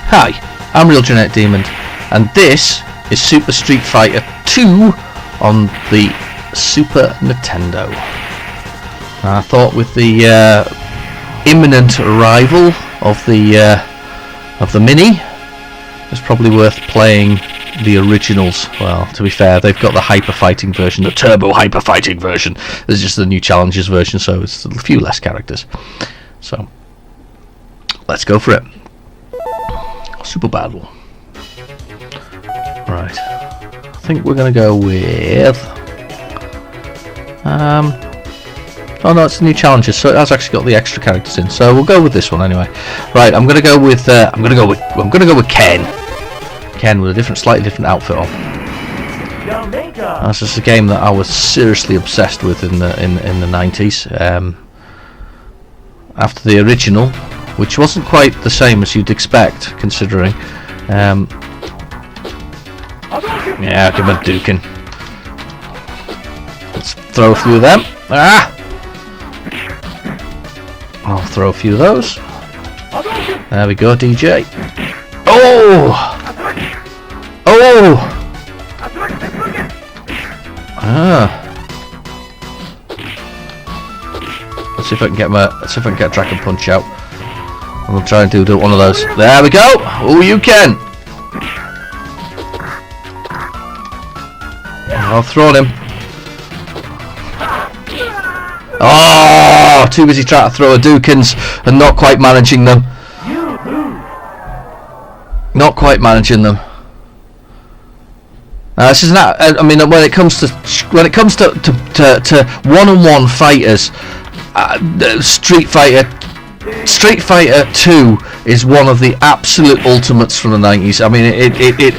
Hi, I'm Real Genetic Demon, and this is Super Street Fighter 2 on the Super Nintendo. I thought with the imminent arrival of the Mini, it's probably worth playing the originals. Well, to be fair, they've got the hyper fighting version, the turbo hyper fighting version. This is just the new challenges version, so it's a few less characters. So let's go for it. Super battle. Right. I think we're gonna go with oh no, it's the new challenges, so it has actually got the extra characters in. So we'll go with this one anyway. Right, I'm gonna go with Ken. Ken with a slightly different outfit on. This is a game that I was seriously obsessed with in the 90s. After the original, which wasn't quite the same as you'd expect, considering. Yeah, give him a duking. Let's throw a few of them. Ah! I'll throw a few of those. There we go, DJ. Oh! Oh! Ah! Let's see if I can get a Dragon Punch out. And we'll try and do one of those. There we go! Oh, you can! I've thrown him. Oh! Too busy trying to throw a Dukins and not quite managing them. Not quite managing them. This is not. I mean, when it comes to one-on-one fighters, Street Fighter 2 is one of the absolute ultimates from the 90s. I mean, it hit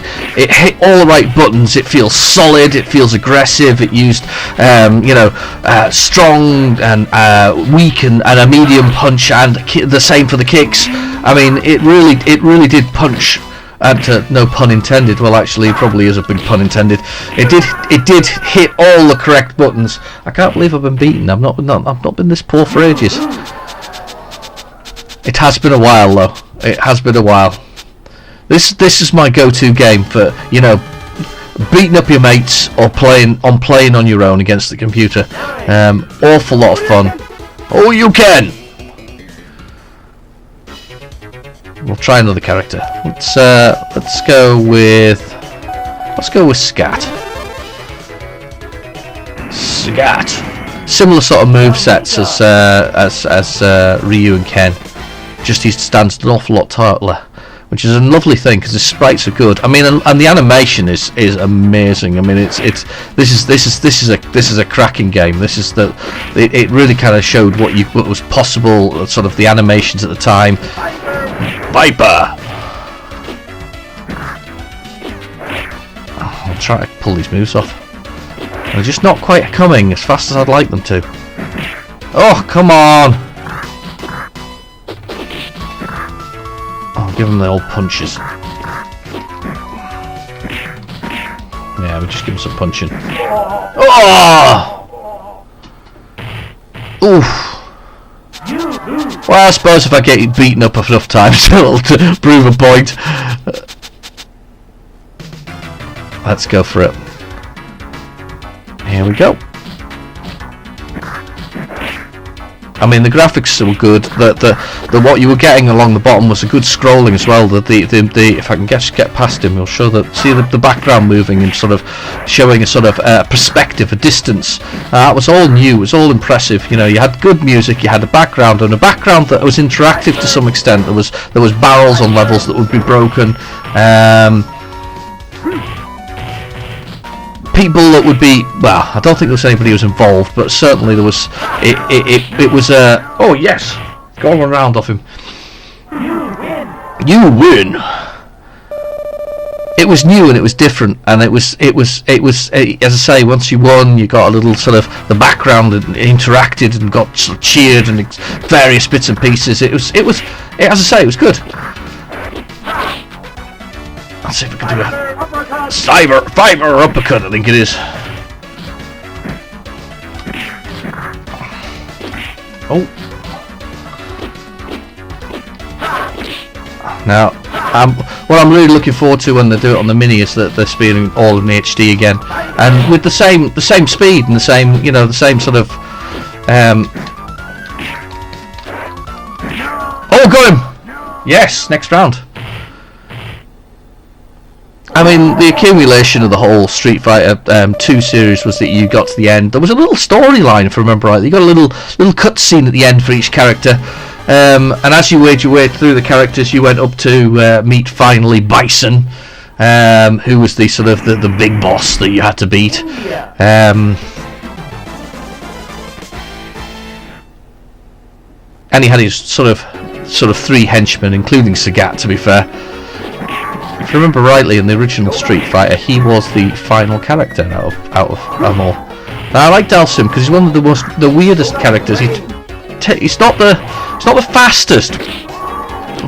all the right buttons. It feels solid. It feels aggressive. It used strong and weak and a medium punch, and the same for the kicks. I mean, it really did punch. And no pun intended. Well, actually, it probably is a big pun intended. It did hit all the correct buttons. I can't believe I've been beaten. I've not been this poor for ages. It has been a while, though. It has been a while. This is my go-to game for, you know, beating up your mates or playing on your own against the computer. Awful lot of fun. Oh, you can. We'll try another character. Let's go with Scat. Scat. Similar sort of move sets as Ryu and Ken. Just he stands an awful lot taller, which is a lovely thing because the sprites are good. I mean, and the animation is amazing. I mean, this is a cracking game. It really kind of showed what was possible. Sort of the animations at the time. Viper. I'll try to pull these moves off. They're just not quite coming as fast as I'd like them to. Oh, come on! I'll give them the old punches. Yeah, we'll just give them some punching. Oh! Oof. Well, I suppose if I get beaten up enough times, it'll prove a point. Let's go for it. Here we go. I mean, the graphics were good. The what you were getting along the bottom was a good scrolling as well. The if I can get past him, he'll show the background moving and sort of showing a sort of perspective, a distance. That was all new. It was all impressive. You know, you had good music. You had a background that was interactive to some extent. There was barrels on levels that would be broken. People that would be, well, I don't think there was anybody who was involved, but certainly there was. It was oh yes, go one round off him. You win. It was new and it was different, and it was as I say, once you won, you got a little sort of the background and interacted and got sort of cheered and various bits and pieces. It was as I say, it was good. Let's see if we can do that. Fiber uppercut, I think it is. Oh. Now, what I'm really looking forward to when they do it on the Mini is that they're speeding all in HD again, and with the same speed and the same, you know, the same sort of. Oh, got him! Yes, next round. I mean, the accumulation of the whole Street Fighter 2 series was that you got to the end. There was a little storyline, if I remember right. You got a little cutscene at the end for each character, and as you made your way through the characters, you went up to meet finally Bison, who was the sort of the big boss that you had to beat. And he had his sort of 3 henchmen, including Sagat, to be fair. If you remember rightly, in the original Street Fighter, he was the final character out of them all. And I like Dalsim because he's one of the weirdest characters. He's not the fastest,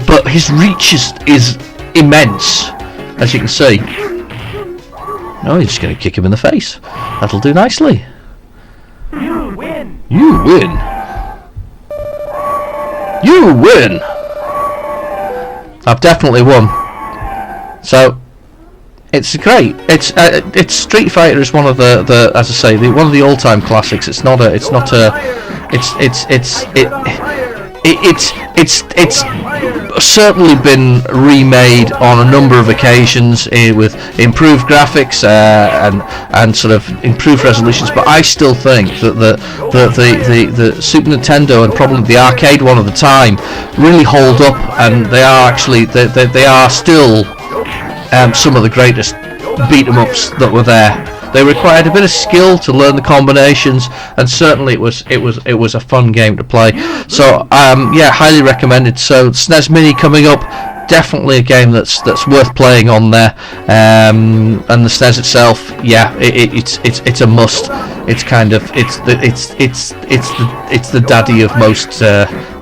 but his reach is immense, as you can see. No, he's just going to kick him in the face. That'll do nicely. You win. You win. You win. I've definitely won. So it's great. It's Street Fighter is one of the as I say, one of the all-time classics. It's certainly been remade on a number of occasions with improved graphics and sort of improved resolutions. But I still think that the Super Nintendo and probably the arcade one at the time really hold up, and they are actually they are still some of the greatest beat 'em ups that were there. They required a bit of skill to learn the combinations, and certainly it was a fun game to play. So yeah, highly recommended. So SNES Mini coming up, definitely a game that's worth playing on there. And the SNES itself, yeah, it's a must. It's kind of it's the daddy of most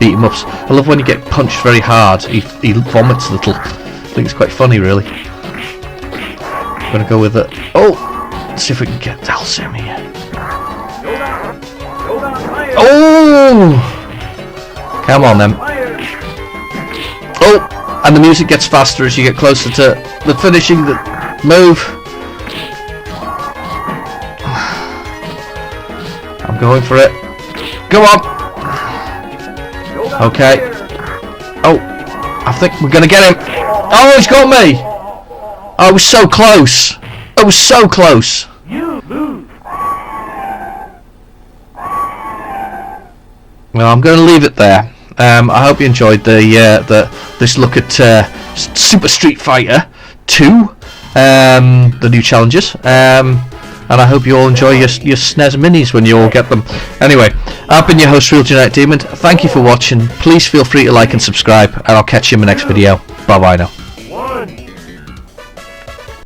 beat 'em ups. I love when you get punched very hard. He vomits a little. I think it's quite funny, really. I'm gonna go with it. Oh. Let's see if we can get Dalsim here. Oh! Come on then. Oh! And the music gets faster as you get closer to the finishing the move. I'm going for it. Go on! Okay. Oh! I think we're gonna get him. Oh, he's got me! I was so close! I was so close. You lose. Well, I'm going to leave it there. I hope you enjoyed this look at Super Street Fighter 2, the new challenges, and I hope you all enjoy your SNES Minis when you all get them. Anyway, I've been your host, Real Genetic Demon. Thank you for watching. Please feel free to like and subscribe, and I'll catch you in the next video. Bye bye now.